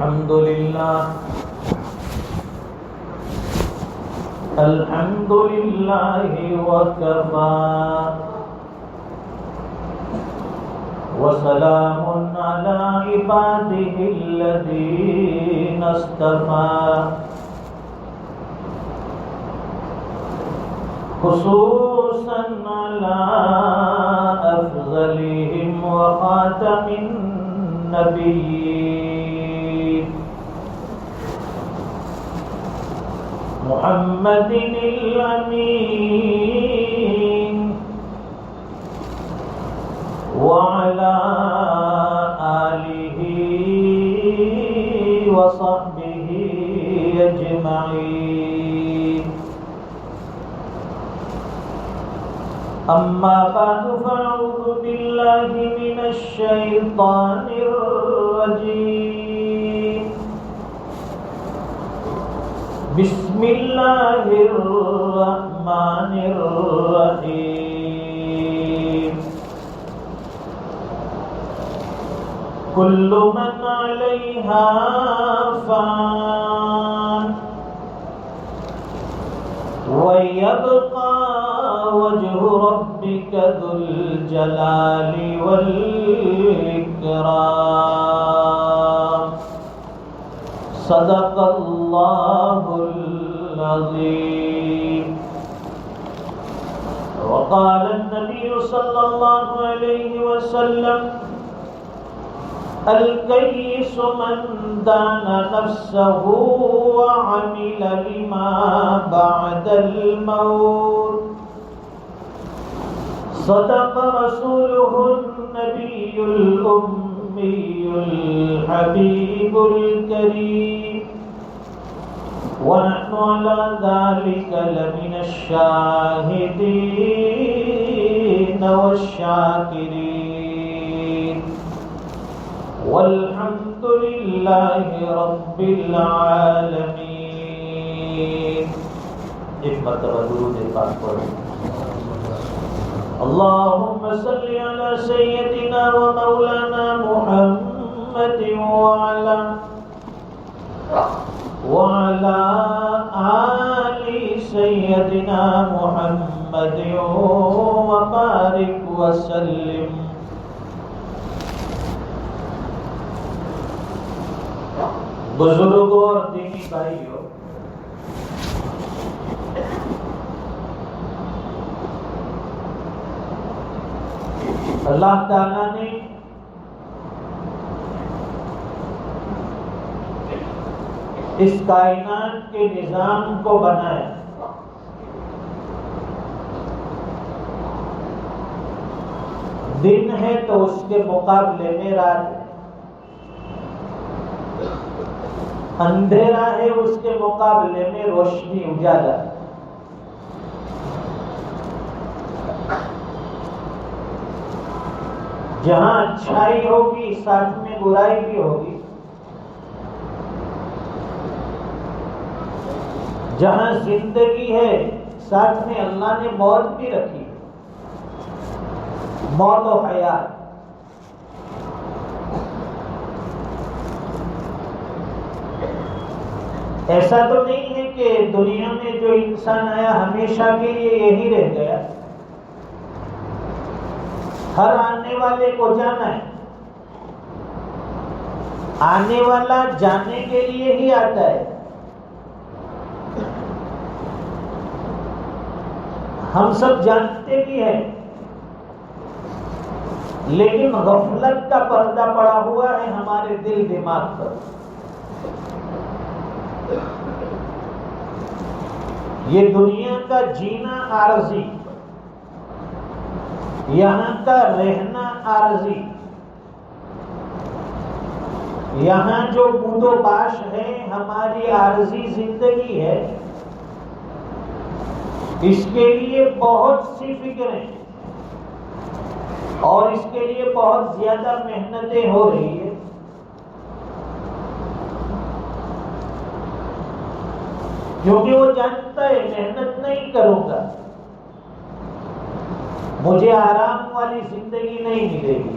الحمد لله الحمد لله وكفى وسلام على عباده الذين اصطفى خصوصا على أفضلهم وخاتم النبيين محمد الأمين وعلى آله وصحبه أجمعين أما بعد فأعوذ بالله من الشيطان الرجيم بسم الله الرحمن الرحيم كل من عليها فان ويبقى وجه ربك ذو الجلال والإكرام صدق الله العظيم. وقال النبي صلى الله عليه وسلم الكيس من دان نفسه وعمل لما بعد الموت صدق رسوله النبي الأمي الحبيب الكريم ونحن على ذلك لمن الشاهدين والشاكرين والحمد لله رب العالمين. ایک مرتبہ درود پاک پڑھو. اللهم صل على سيدنا ومولانا محمد وعلى آل سيدنا محمد وبارك وسلم. بزرگوں اور دینی بھائیوں، اللہ تعالیٰ نے اس کائنات کے نظام کو بنایا. دن ہے تو اس کے مقابلے میں رات ہے، اندھیرا ہے اس کے مقابلے میں روشنی اجالا ہے. جہاں اچھائی ہوگی ساتھ میں برائی بھی ہوگی، جہاں زندگی ہے ساتھ میں اللہ نے موت بھی رکھی، موت و حیات. ایسا تو نہیں ہے کہ دنیا میں جو انسان آیا ہمیشہ کے لیے یہی رہ گیا. ہر آنے والے کو جانا ہے. آنے والا جانے کے لیے ہی آتا ہے. ہم سب جانتے بھی ہیں، لیکن غفلت کا پردہ پڑا ہوا ہے ہمارے دل دماغ پر. یہ دنیا کا جینا عارضی، یہاں کا رہنا عارضی، یہاں جو بود و باش ہے ہماری عارضی زندگی ہے. اس کے لیے بہت سی فکریں اور اس کے لیے بہت زیادہ محنتیں ہو رہی ہے. کیونکہ وہ جانتا ہے محنت نہیں کروں گا مجھے آرام والی زندگی نہیں ملے گی.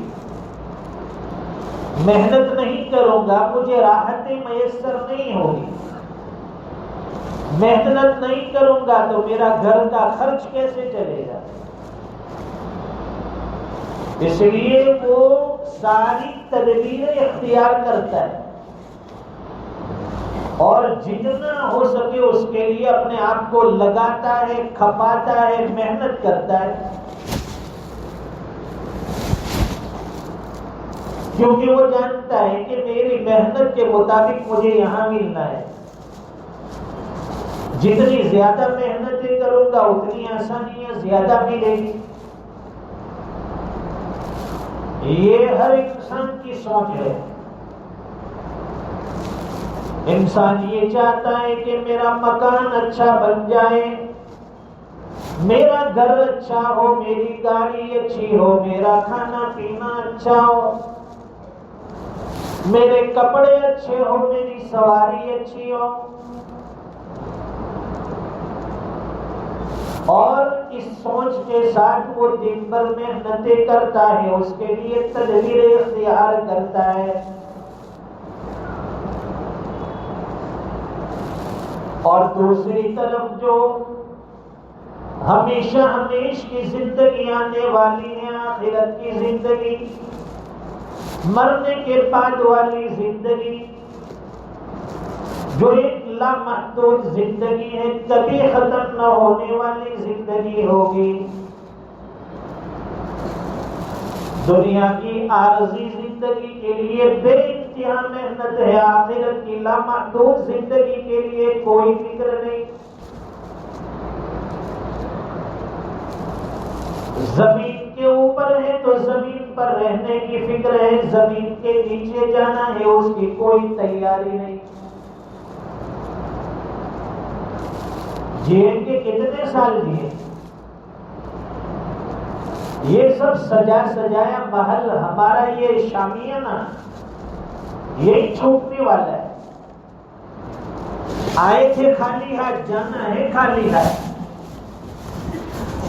محنت نہیں کروں گا مجھے راحتیں میسر نہیں ہوگی، محنت نہیں کروں گا تو میرا گھر کا خرچ کیسے چلے گا؟ اس لیے وہ ساری تدبیریں اختیار کرتا ہے اور جتنا ہو سکے اس کے لیے اپنے آپ کو لگاتا ہے، کھپاتا ہے، محنت کرتا ہے، کیونکہ وہ جانتا ہے کہ میری محنت کے مطابق مجھے یہاں ملنا ہے، جتنی زیادہ محنتیں کروں گا اتنی آسانیاں زیادہ ملے گی۔ یہ ہر انسان کی سوچ ہے۔ انسان یہ چاہتا ہے کہ میرا مکان اچھا بن جائے، میرا گھر اچھا ہو، میری گاڑی اچھی ہو، میرا کھانا پینا اچھا ہو، میرے کپڑے اچھے ہو، میری سواری اچھی ہو، اور اس سوچ کے ساتھ وہ دن بھر محنتیں کرتا ہے، اس کے لیے تدبیریں اختیار کرتا ہے، اور دوسری طرف جو ہمیشہ ہمیش کی زندگی آنے والی ہے، آخرت کی زندگی، مرنے کے بعد والی زندگی، جو ایک لامحدود زندگی ہے، کبھی ختم نہ ہونے والی زندگی ہوگی، دنیا کی عارضی زندگی کے لیے بے انتہا محنت ہے، آخرت کی لامحدود زندگی کے لیے کوئی فکر نہیں۔ زمین کے اوپر ہے تو زمین پر رہنے کی فکر ہے، زمین کے نیچے جانا ہے اس کی کوئی تیاری نہیں۔ جیل کے کتنے سال جیے، یہ سب سجا سجایا محل، ہمارا یہ شامیانہ یہی چھوٹنے والا ہے۔ آئے تھے خالی ہاتھ، جانا ہے خالی ہاتھ،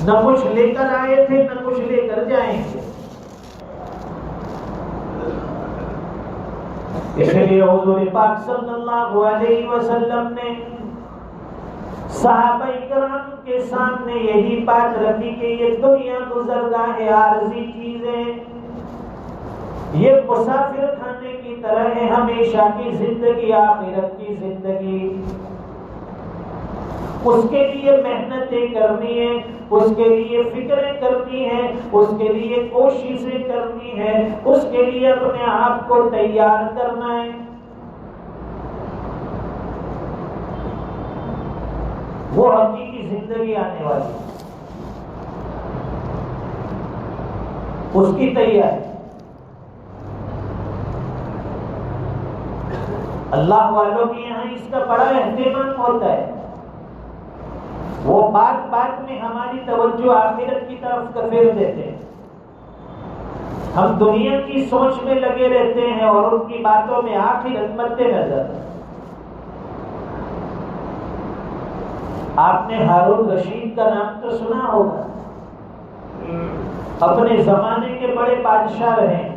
نہ کچھ لے کر آئے تھے نہ کچھ لے کر جائیں گے۔ اس لیے حضور پاک صلی اللہ علیہ وسلم نے صحابہ کرام کے سامنے یہی بات رکھی کہ یہ دنیا گزرگاہ ہے، عارضی چیزیں، یہ مسافر خانے کی طرح ہے، ہمیشہ کی زندگی، آخرت کی زندگی، اس کے لیے محنتیں کرنی ہے، اس کے لیے فکریں کرنی ہے، اس کے لیے کوششیں کرنی ہے، اس کے لیے اپنے آپ کو تیار کرنا ہے۔ وہ حقیقی زندگی آنے والی ہے، اس کی تیاری۔ اللہ والوں کے یہاں اس کا بڑا اہتمام ہوتا ہے، وہ بات بات میں ہماری توجہ آخرت کی طرف پھیر دیتے ہیں، ہم دنیا کی سوچ میں لگے رہتے ہیں اور ان کی باتوں میں آخرت مد نظر۔ آپ نے ہارون رشید کا نام تو سنا ہوگا، اپنے زمانے کے بڑے بادشاہ رہے،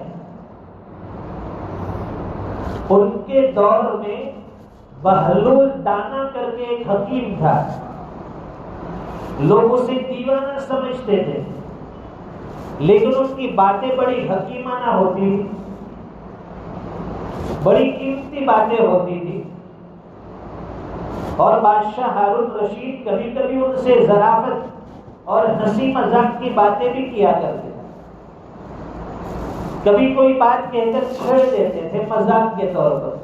ان کے دور میں بہلول دانا کر کے ایک حکیم تھا، لوگ اسے دیوانہ سمجھتے تھے، لیکن ان کی باتیں بڑی حکیمانہ ہوتی تھی، بڑی قیمتی باتیں ہوتی تھی، اور بادشاہ ہارون رشید کبھی کبھی ان سے ظرافت اور ہنسی مذاق کی باتیں بھی کیا کرتے تھے، کبھی کوئی بات کہہ کر چھیڑ دیتے تھے مذاق کے طور پر،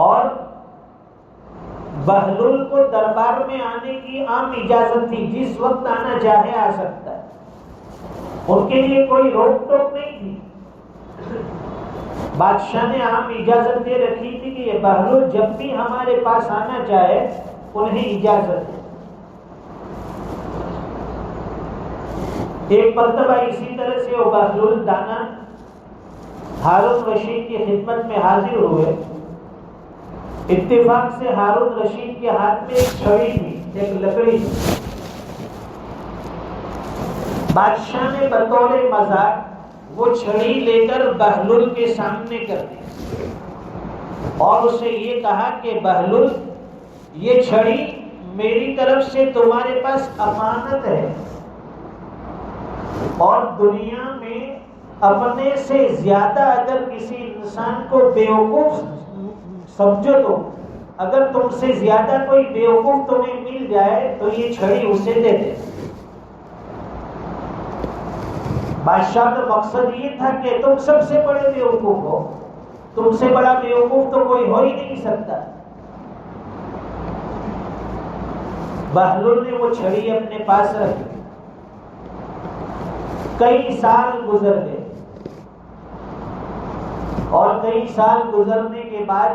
اور بہلول کو دربار میں آنے کی عام اجازت تھی، جس وقت آنا چاہے آ سکتا ہے، ان کے لیے کوئی روک ٹوک نہیں تھی۔ بادشاہ نے عام اجازت دے رکھی تھی کہ یہ بہلول جب بھی ہمارے پاس آنا چاہے انہیں اجازت ہے۔ ایک مرتبہ اسی طرح سے وہ بہلول دانا ہارون رشید کی خدمت میں حاضر ہوئے، اتفاق سے ہارون رشید کے ہاتھ میں ایک چھڑی تھی، ایک لکڑی تھی۔ بادشاہ نے بطور مذاق وہ چھڑی لے کر بہلول کے سامنے کر دی اور اسے یہ کہا کہ بہلول، یہ چھڑی میری طرف سے تمہارے پاس امانت ہے، اور دنیا میں اپنے سے زیادہ اگر کسی انسان کو بیوقوف سمجھو تو اگر تم سے زیادہ کوئی بیوقوف تمہیں مل جائے تو یہ چھڑی اسے دے دے۔ بادشاہ کا مقصد یہ تھا کہ تم سب سے بڑے بیوقوف ہو، تم سے بڑا بیوقوف تو کوئی ہو ہی نہیں سکتا۔ بہلول نے وہ چھڑی اپنے پاس رکھی۔ کئی سال گزر گئے اور کئی سال گزرنے کے بعد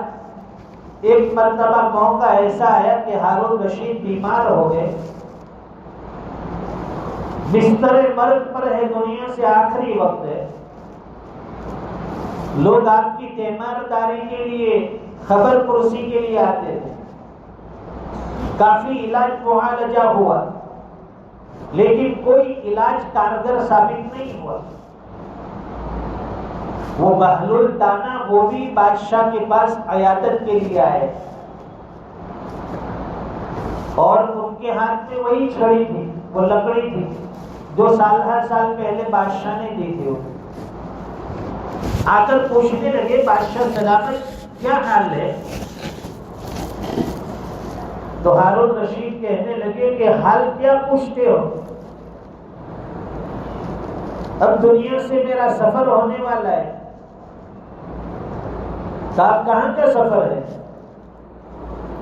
ایک مرتبہ موقع ایسا آیا کہ ہارون رشید بیمار ہو گئے، بستر مرگ پر ہے، دنیا سے آخری وقت ہے۔ لوگ آپ کی تیمارداری کے لیے، خبر پرسی کے لیے آتے تھے۔ کافی علاج معالجہ ہوا لیکن کوئی علاج کارگر ثابت نہیں ہوا۔ وہ بہلول دانا وہ بھی بادشاہ کے پاس عیادت کے لیے آئے اور ان کے ہاتھ میں وہی چھڑی تھی، وہ لکڑی تھی جو سال ہر سال پہلے بادشاہ نے دی تھی۔ آ کر پوچھنے لگے، بادشاہ سلامت، کیا حال ہے؟ تو ہارون رشید کہنے لگے کہ حال کیا پوچھتے ہو، اب دنیا سے میرا سفر ہونے والا ہے۔ صاحب کہاں کا سفر ہے؟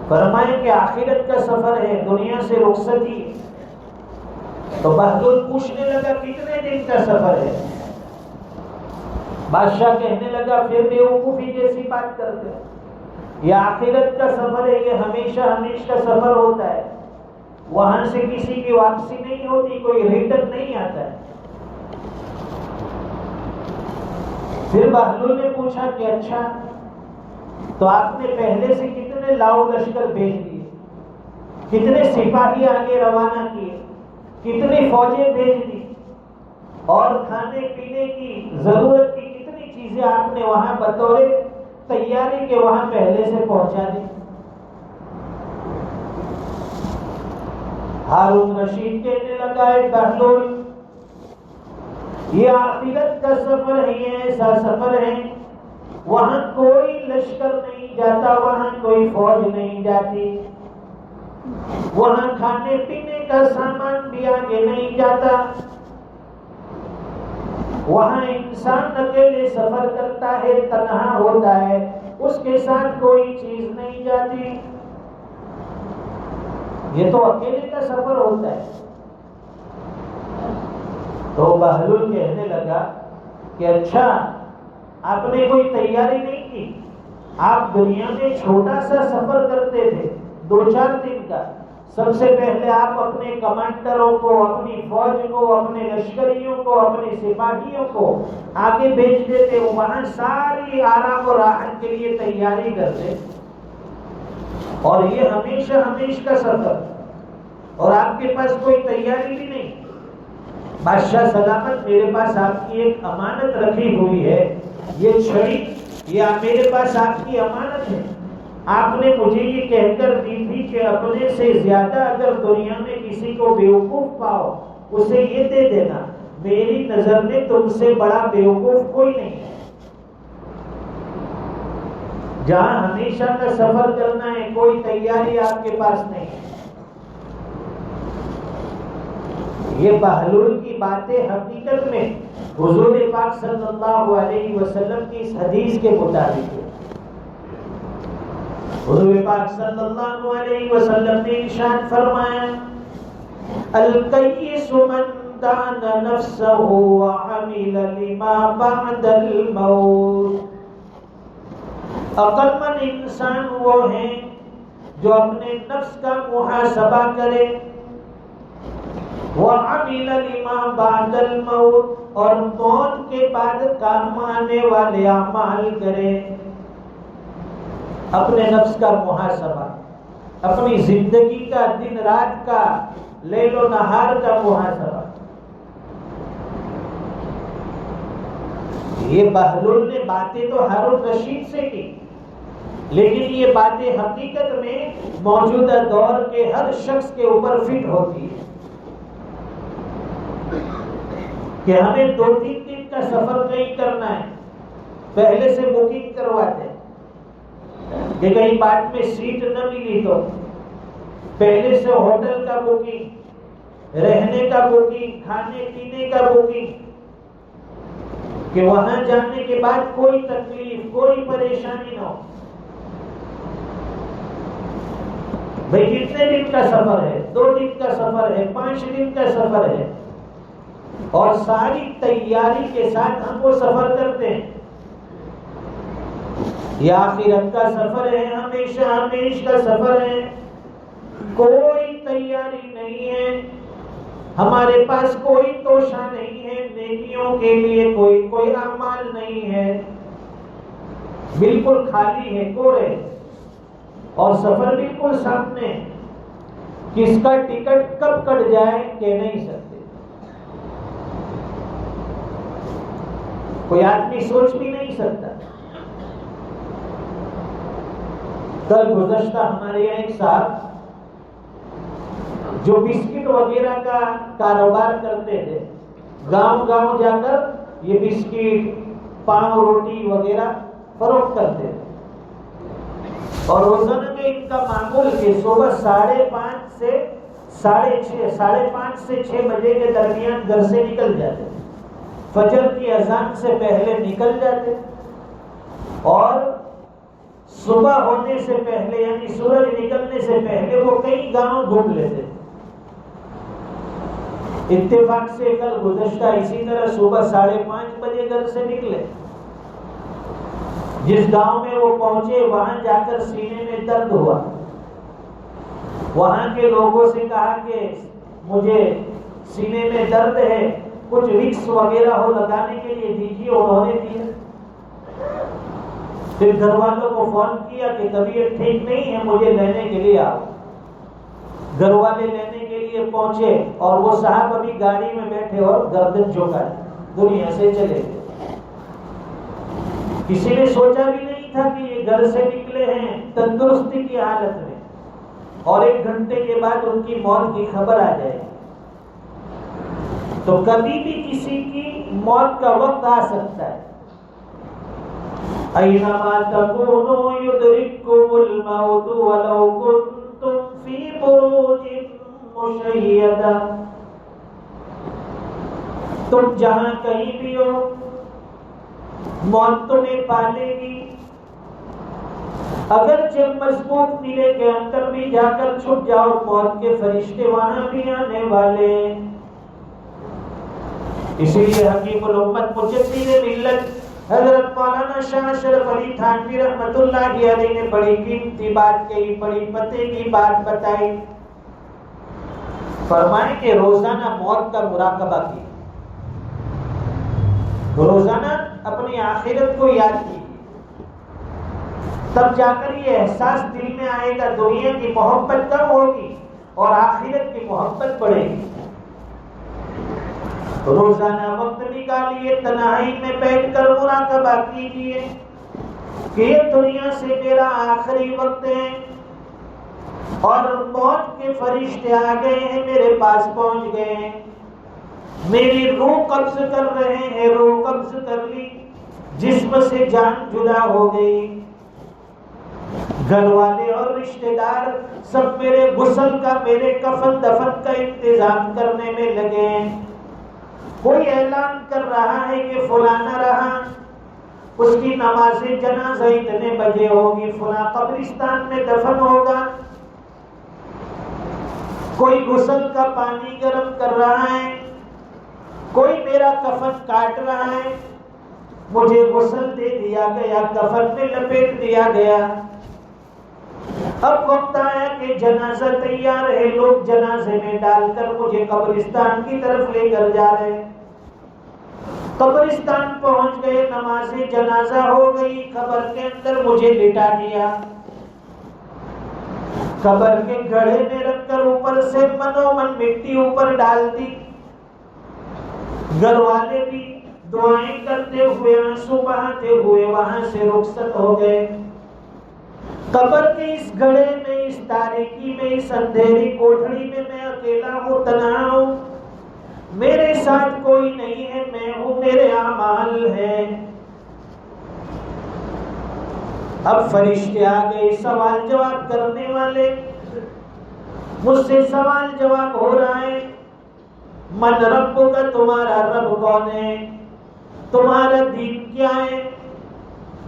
فرمائے کہ آخرت کا سفر ہے، دنیا سے رخصتی ہے۔ تو بہلول پوچھنے لگا کتنے دن کا سفر ہے؟ بادشاہ کہنے لگا پھر بیوقوفی جیسی بات کرتے، یہ آخرت کا سفر ہے، یہ ہمیشہ کا سفر ہوتا ہے، وہاں سے کسی کی واپسی نہیں ہوتی، کوئی ریٹرن نہیں آتا ہے۔ پھر بہلول نے پوچھا کہ اچھا تو آپ نے پہلے سے کتنے لاؤ لشکر بھیج دیے، کتنے سپاہی آگے روانہ کیے، کتنی فوجیں بھیج دی، اور کھانے پینے کی ضرورت کی کتنی چیزیں آپ نے وہاں بطور تیاری کے وہاں پہلے سے پہنچا دی؟ ہارون رشید کہنے لگا، اے بہلول، یہ آخرت کا سفر ہے، یہ ایسا سفر ہے وہاں کوئی لشکر نہیں جاتا، وہاں کوئی فوج نہیں جاتی، وہاں کھانے پینے کا سامان بھی آگے نہیں جاتا، وہاں انسان اکیلے سفر کرتا ہے، تنہا ہوتا ہے، اس کے ساتھ کوئی چیز نہیں جاتی، یہ تو اکیلے کا سفر ہوتا ہے۔ تو بہلول کہنے لگا کہ اچھا آپ نے کوئی تیاری نہیں کی، آپ دنیا میں چھوٹا سا سفر کرتے تھے 2-4 دن کا، سب سے پہلے آپ اپنے کمانڈروں کو، اپنی فوج کو، اپنے لشکریوں کو، اپنے سپاہیوں کو آگے بھیج دیتے، وہاں ساری آرام و راحت کے لیے تیاری کرتے، اور یہ ہمیشہ کا سفر، اور آپ کے پاس کوئی تیاری بھی نہیں۔ بادشاہ سلامت، میرے پاس آپ کی ایک امانت رکھی ہوئی ہے، یہ چھڑی یہ میرے پاس آپ کی امانت ہے، آپ نے مجھے یہ کہہ کر دی تھی کہ اپنے سے زیادہ اگر دنیا میں کسی کو بیوقوف پاؤ اسے یہ دے دینا، میری نظر میں تم سے بڑا بیوقوف کوئی نہیں ہے۔ جہاں ہمیشہ کا سفر کرنا ہے، کوئی تیاری آپ کے پاس نہیں ہے۔ یہ بہلول کی باتیں حقیقت میں حضور پاک صلی اللہ علیہ وسلم کی اس حدیث کے مطابق ہے۔ حضور پاک صلی اللہ علیہ وسلم نے ارشاد فرمایا، القیس من دان نفسہ وعمل لما بعد الموت۔ عقل مند انسان وہ ہیں جو اپنے نفس کا محاسبہ کرے، وعمل لما بعد الموت، اور موت کے بعد کام آنے والے اعمال کرے۔ اپنے نفس کا محاسبہ، اپنی زندگی کا، دن رات کا، لیل و نہار کا محاسبہ، یہ بہلول نے باتیں تو ہارون رشید سے کی، لیکن یہ باتیں حقیقت میں موجودہ دور کے ہر شخص کے اوپر فٹ ہوتی ہے کہ ہمیں 2-3 دن کا سفر کہیں کرنا ہے، پہلے سے بکنگ کرواتے کہ کہیں بعد میں سیٹ نہ ملی تو پہلے سے ہوٹل کا بکنگ، رہنے کا بکنگ، کھانے پینے کا بکنگ، کہ وہاں جانے کے بعد کوئی تکلیف کوئی پریشانی نہ ہو۔ بھئی کتنے دن کا سفر ہے؟ 2 دن کا سفر ہے، 5 دن کا سفر ہے، اور ساری تیاری کے ساتھ ہم وہ سفر کرتے ہیں۔ یہ آخرت کا سفر ہے، ہمیشہ ہمیش کا سفر ہے، کوئی تیاری نہیں ہے، ہمارے پاس کوئی توشہ نہیں ہے، نیکیوں کے لیے کوئی اعمال نہیں ہے، بالکل خالی ہے، کورے، اور سفر بالکل سامنے، کس کا ٹکٹ کب کٹ جائے کہہ نہیں سکتے، کوئی آدمی سوچ بھی نہیں سکتا۔ کل گزشتہ ہمارے یہاں ایک صاحب جو بسکٹ وغیرہ کا کاروبار کرتے تھے، گاؤں گاؤں جا کر یہ بسکٹ، پاؤ روٹی وغیرہ فروخت کرتے تھے، اور روزانہ میں ان کا معمول کہ صبح 5:30 سے 6:30 بجے کے درمیان گھر سے نکل جاتے، فجر کی اذان سے پہلے نکل جاتے، اور صبح ہونے سے پہلے یعنی سورج نکلنے سے پہلے وہ کئی گاؤں گھوم لیتے۔ اتفاق سے کل گزشتہ اسی طرح صبح 5:30 بجے گھر سے نکلے، جس گاؤں میں وہ پہنچے وہاں جا کر سینے میں درد ہوا، وہاں کے لوگوں سے کہا کہ مجھے سینے میں درد ہے، کچھ وکس وغیرہ ہو لگانے کے لیے دیجیے، انہوں نے دیا۔ پھر گھر والوں کو فون کیا کہ طبیعت ٹھیک نہیں ہے، مجھے لینے کے لیے آؤ۔ گھر والے لینے کے لیے پہنچے، اور وہ صاحب ابھی گاڑی میں بیٹھے اور گردن جھکائے دنیا سے چلے گئے۔ کسی نے سوچا بھی نہیں تھا کہ یہ گھر سے نکلے ہیں تندرستی کی حالت میں، اور 1 گھنٹے کے بعد ان کی موت کی خبر آ جائے۔ تو کبھی بھی کسی کی موت کا وقت آ سکتا ہے۔ اینما تکونوا یدرککم الموت ولو کنتم فی بروج مشیدہ، تم جہاں کہیں بھی ہو موت تمہیں پالے گی، اگر جب مضبوط قلعے کے اندر بھی جا کر چھپ جاؤ موت کے فرشتے وہاں بھی آنے والے۔ اسی لیے حکیم الامت مجدد ملت حضرت مولانا شاہ اشرف علی تھانوی رحمۃ اللہ علیہ نے بڑی قیمتی بات کہی، بڑی پتے کی بات بتائی۔ فرمائیں کہ روزانہ موت کا مراقبہ کی، روزانہ اپنی آخرت کو یاد کی، تب جا کر یہ احساس دل میں آئے گا، دنیا کی محبت کم ہوگی اور آخرت کی محبت بڑھے گی۔ روزانہ وقت نکالیے، تنہائی میں بیٹھ کر مراقبہ کیجیے کہ یہ دنیا سے میرا آخری وقت ہے، اور موت کے فرشتے آ گئے ہیں، میرے پاس پہنچ گئے ہیں، میری روح قبض کر رہے ہیں، روح قبض کر لی، جسم سے جان جدا ہو گئی، گھر والے اور رشتہ دار سب میرے غسل کا، میرے کفن دفن کا انتظام کرنے میں لگے ہیں۔ کوئی اعلان کر رہا ہے کہ فلانا رہا، اس کی نماز جنازہ اتنے بجے ہوگی، فلاں قبرستان میں دفن ہوگا، کوئی غسل کا پانی گرم کر رہا ہے، کوئی میرا کفن کاٹ رہا ہے، مجھے غسل دے دیا گیا، کفن میں لپیٹ دیا گیا، اب وقت آیا کہ جنازہ تیار ہے، لوگ جنازے میں ڈال کر مجھے قبرستان کی طرف لے کر جا رہے۔ قبرستان پہنچ گئے، نماز جنازہ ہو گئی، قبر کے اندر مجھے لٹا دیا، قبر کے گڑھے میں رکھ کر اوپر سے منو من مٹی اوپر ڈال دی، گھر والے بھی دعائیں کرتے ہوئے آنسو بہاتے ہوئے وہاں سے رخصت ہو گئے۔ قبر کے اس گڑھے میں، اس تاریکی میں، اس اندھیری کوٹھڑی میں میں اکیلا ہوں، تنہا ہوں، میرے ساتھ کوئی نہیں ہے، میں ہوں، میرے اعمال ہیں۔ اب فرشتے آ گئے سوال جواب کرنے والے، مجھ سے سوال جواب ہو رہا ہے، من رب کا، تمہارا رب کون ہے، تمہارا دین کیا ہے،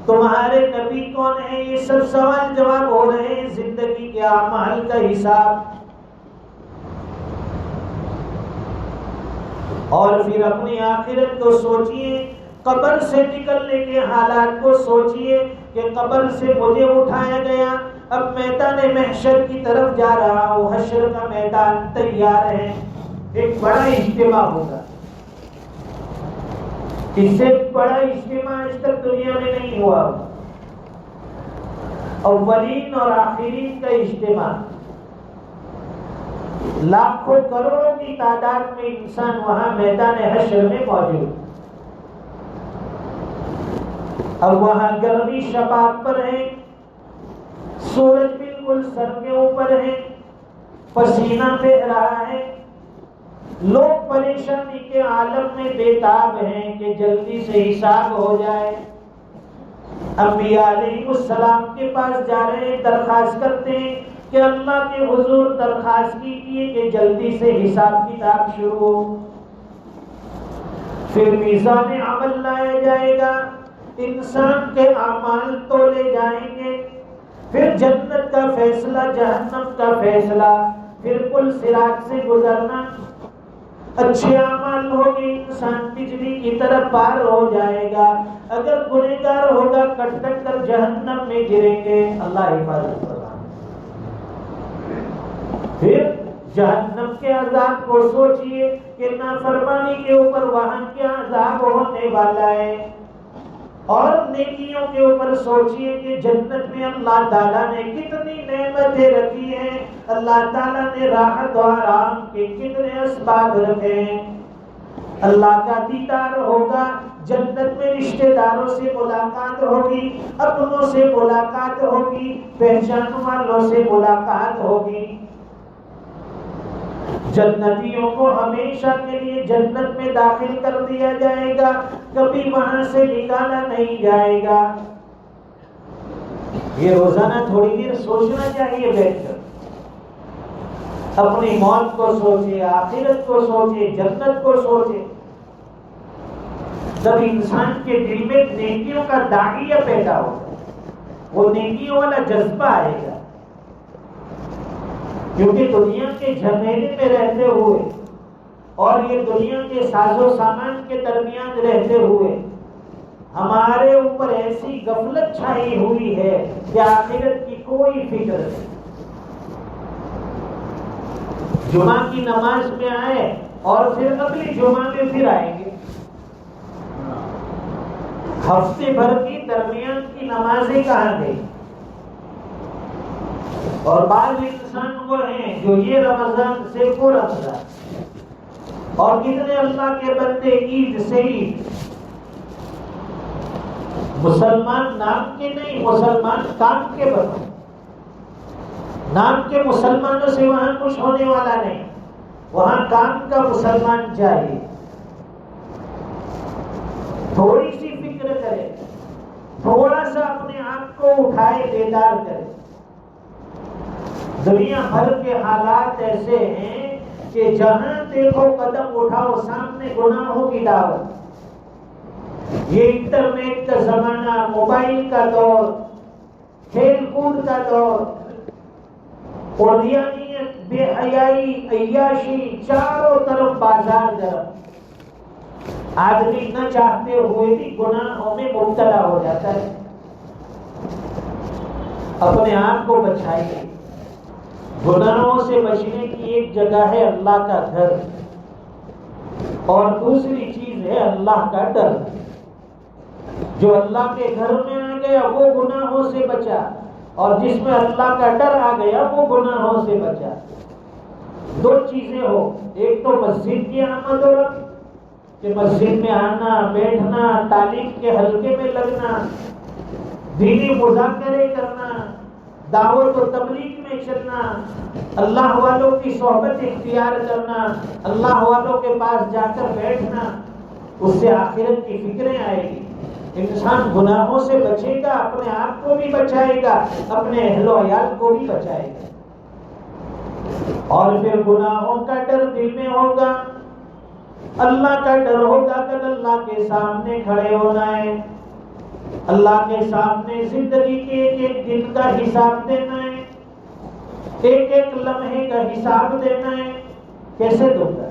تمہارے نبی کون ہے، یہ سب سوال جواب ہو رہے ہیں، زندگی کے اعمال کا حساب۔ اور پھر اپنی آخرت کو سوچئے، قبر سے نکلنے کے حالات کو سوچئے کہ قبر سے مجھے اٹھایا گیا، اب میدان محشر کی طرف جا رہا ہوں، حشر کا میدان تیار ہے، ایک بڑا اجتماع ہوگا، اس سے بڑا اجتماع آج تک دنیا میں نہیں ہوا، اولین اور آخرین کا اجتماع، لاکھوں کروڑوں کی تعداد میں انسان وہاں میدان حشر میں موجود۔ اب وہاں گرمی شباب پر ہے، سورج بالکل سر کے اوپر ہے، پسینہ بہہ رہا ہے، لوگ پریشانی کے عالم میں بے تاب ہیں کہ جلدی سے حساب ہو جائے۔ انبیاء علیہ السلام کے پاس جا رہے ہیں، درخواست کرتے ہیں کہ اللہ کے حضور درخواست کیجیے کہ جلدی سے حساب کتاب شروع ہو۔ پھر میزان عمل لایا جائے گا، انسان کے اعمال تولے جائیں گے، پھر جنت کا فیصلہ، جہنم کا فیصلہ، پھر پل صراط سے گزرنا، اچھے اعمال ہوگے انسان بجلی کی طرف پار ہو جائے گا، اگر گنہگار ہوگا کٹ کٹ کر جہنم میں گریں گے، اللہ حفاظت کرے۔ پھر جہنم کے عذاب کو سوچئے کہ نافرمانی کے اوپر وہاں کیا عذاب ہونے والا ہے، اور نیکیوں کے اوپر سوچئے کہ جنت میں اللہ تعالیٰ نے کتنی نعمتیں رکھی ہیں، اللہ تعالیٰ نے راحت و آرام کے کتنے اسباب رکھے ہیں۔ اللہ کا دیدار ہوگا، جنت میں رشتہ داروں سے ملاقات ہوگی، اپنوں سے ملاقات ہوگی، پہچان والوں سے ملاقات ہوگی۔ جنتیوں کو ہمیشہ کے لیے جنت میں داخل کر دیا جائے گا، کبھی وہاں سے نکالا نہیں جائے گا۔ یہ روزانہ تھوڑی دیر سوچنا چاہیے، بیٹھ کر اپنی موت کو سوچے، آخرت کو سوچے، جنت کو سوچے، جب انسان کے دل میں نیکیوں کا داعیہ پیدا ہوگا، وہ نیکیوں والا جذبہ آئے گا، کیونکہ دنیا کے جھمیلے میں رہتے ہوئے اور یہ دنیا کے ساز و سامان کے درمیان رہتے ہوئے ہمارے اوپر ایسی غفلت چھائی ہوئی ہے کہ آخرت کی کوئی فکر نہیں۔ جمعہ کی نماز میں آئے اور پھر اگلی جمعہ میں پھر آئیں گے، ہفتے بھر کی درمیان کی نمازیں کہاں گئی؟ اور بعض انسان وہ ہیں جو یہ رمضان سے وہ رمضان، اور کتنے اللہ کے بندے عید سے عید، مسلمان نام کے نہیں، مسلمان کام کے بندے، نام کے مسلمانوں سے وہاں کچھ ہونے والا نہیں، وہاں کام کا مسلمان چاہیے۔ تھوڑی سی فکر کرے، تھوڑا سا اپنے آپ کو اٹھائے، بیدار کرے۔ دنیا بھر کے حالات ایسے ہیں کہ جہاں دیکھو قدم اٹھاؤ سامنے گناہوں کی دعوت۔ یہ انٹرنیٹ کا زمانہ، موبائل کا دور، کھیل کود کا دور، قردیانیت، بے حیائی، عیاشی، چاروں طرف بازار گرم، آدمی نہ چاہتے ہوئے بھی گناہوں میں مبتلا ہو جاتا ہے۔ اپنے آپ کو بچائیے، گناہوں سے بچنے کی ایک جگہ ہے اللہ کا گھر، اور دوسری چیز ہے اللہ کا ڈر۔ جو اللہ کے گھر میں آ گیا وہ گناہوں سے بچا، اور جس میں اللہ کا ڈر آ گیا وہ گناہوں سے بچا۔ دو چیزیں ہو، ایک تو مسجد کی آمد و رفت، کہ مسجد میں آنا، بیٹھنا، تعلیم کے حلقے میں لگنا، دینی مذاکرے کرنا، دعوت و تبلیغ میں چلنا، اللہ والوں کی صحبت اختیار کرنا، اللہ والوں کے پاس جا کر بیٹھنا، اس سے آخرت کی فکریں آئے گی۔ انسان گناہوں سے بچے گا، اپنے آپ کو بھی بچائے گا، اپنے اہل و عیال کو بھی بچائے گا۔ اور پھر گناہوں کا ڈر دل میں ہوگا، اللہ کا ڈر ہوگا کہ اللہ کے سامنے کھڑے ہونا ہے، اللہ کے سامنے زندگی کے ایک ایک دن کا حساب دینا ہے، ایک ایک لمحے کا حساب دینا ہے۔ کیسے دوں گا؟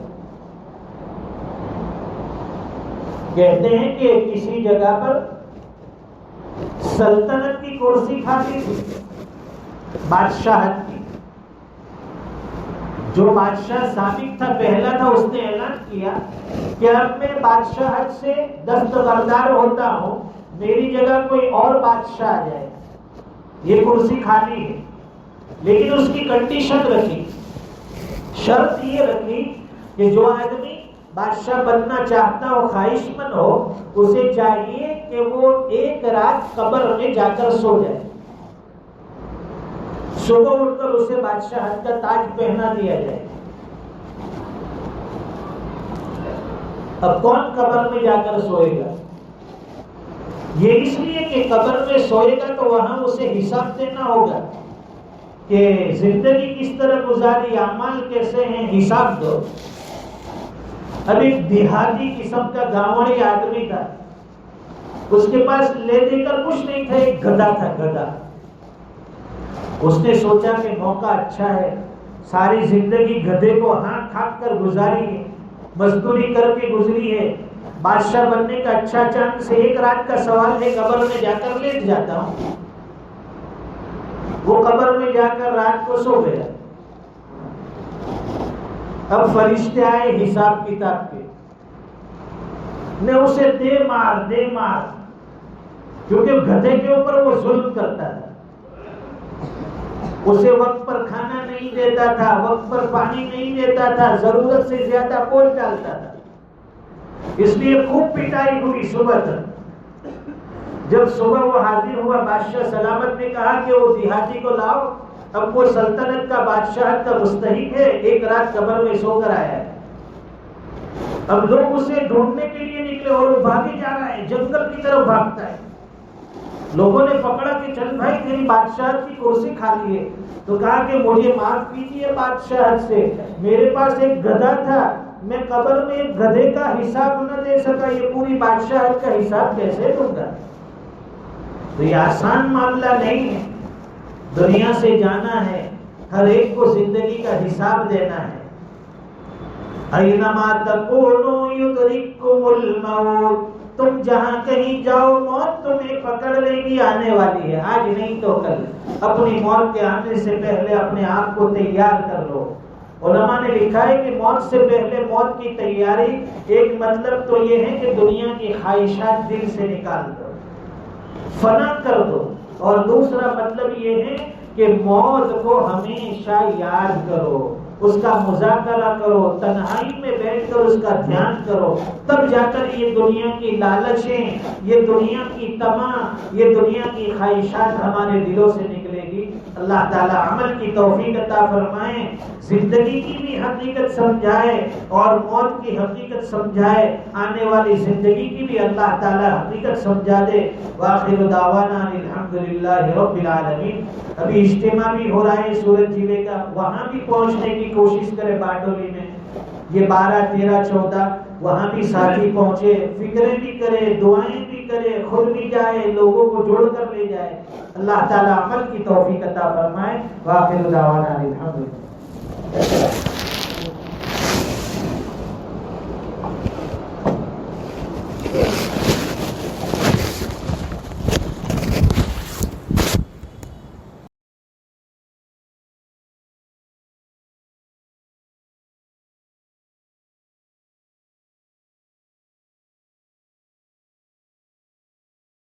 کہتے ہیں کہ کسی جگہ پر سلطنت کی کرسی کھاتی تھی، بادشاہت کی۔ جو بادشاہ سابق تھا، پہلا تھا، اس نے اعلان کیا کہ اب میں بادشاہت سے دستبردار ہوتا ہوں، میری جگہ کوئی اور بادشاہ آ جائے، یہ کرسی خالی ہے۔ لیکن اس کی کنڈیشن رکھی، شرط یہ رکھی کہ جو آدمی بادشاہ بننا چاہتا ہو، خواہش مند ہو، اسے چاہیے کہ وہ ایک رات قبر میں جا کر سو جائے، صبح اٹھ کر اسے بادشاہت کا تاج پہنا دیا جائے۔ اب کون قبر میں جا کر سوئے گا؟ یہ اس لیے کہ قبر میں سوئے گا تو وہاں اسے حساب دینا ہوگا کہ زندگی کس طرح گزاری، اعمال کیسے ہیں، حساب دو۔ اب ایک دیہاتی قسم کا گاؤں آدمی تھا، اس کے پاس لے دے کر کچھ نہیں تھا، ایک گدھا تھا، گدھا۔ اس نے سوچا کہ موقع اچھا ہے، ساری زندگی گدھے کو ہانک ہانک کر گزاری ہے، مزدوری کر کے گزری ہے، بادشاہ بننے کا اچھا چانس ہے، ایک رات کا سوال ہے، قبر میں جا کر لیٹ جاتا ہوں۔ وہ قبر میں جا کر رات کو سو گیا۔ اب فرشتے آئے حساب کتاب کے، نے اسے دے مار کیونکہ گدھے کے اوپر وہ ظلم کرتا تھا، اسے وقت پر کھانا نہیں دیتا تھا، وقت پر پانی نہیں دیتا تھا، ضرورت سے زیادہ بول ڈالتا تھا، اس لیے خوب پٹائی ہوئی صبح تک۔ جب صبح وہ حاضر ہوا، بادشاہ سلامت نے کہا کہ وہ دیہاتی کو لاؤ، اب وہ سلطنت کا بادشاہت کا مستحق ہے، ایک رات قبر میں سو کر آیا ہے۔ اب لوگ اسے ڈھونڈنے کے لیے نکلے اور وہ بھاگے جا رہا ہے، جنگل کی طرف بھاگتا ہے۔ لوگوں نے پکڑا کہ چل بھائی تیری بادشاہت کی کرسی خالی ہے، تو کہا کہ مجھے معاف کیجیے بادشاہت سے، میرے پاس ایک گدھا تھا، میں قبر میں ایک گدھے کا حساب نہ دے سکا، یہ پوری بادشاہت کا حساب کیسے دوں گا؟ تو یہ آسان معاملہ نہیں ہے، دنیا سے جانا ہے، ہر ایک کو زندگی کا حساب دینا ہے۔ اینما تکونوا یدرککم الموت، تم جہاں کہیں جاؤ موت تمہیں پکڑ لے گی، آنے والی ہے، آج نہیں تو کل۔ اپنی موت کے آنے سے پہلے اپنے آپ کو تیار کر لو۔ علماء نے لکھا ہے کہ موت سے پہلے موت کی تیاری، ایک مطلب تو یہ ہے کہ دنیا کی خواہشات دل سے نکال دو، فنا کر دو، اور دوسرا مطلب یہ ہے کہ موت کو ہمیشہ یاد کرو، اس کا مذاکرہ کرو، تنہائی میں بیٹھ کر اس کا دھیان کرو، تب جا کر یہ دنیا کی لالچیں، یہ دنیا کی تمام، یہ دنیا کی خواہشات ہمارے دلوں سے نکلے گی۔ اللہ تعالی عمل کی توفیق عطا فرمائے، زندگی کی بھی حقیقت سمجھائے اور موت کی حقیقت سمجھائے، آنے والی زندگی کی بھی اللہ تعالی حقیقت سمجھا دے۔ وآخر دعوانا الحمدللہ رب العالمین۔ ابھی اجتماع بھی ہو رہا ہے سورت ضلع کا، وہاں بھی پہنچنے کی کوشش کرے، باٹولی میں یہ 12، 13، 14 وہاں بھی ساتھی پہنچے، فکریں بھی کرے، دعائیں بھی کرے، خود بھی جائے، لوگوں کو جوڑ کر لے جائے۔ اللہ تعالی عمل کی توفیق عطا فرمائے۔ وآخر دعوانا الحمدللہ۔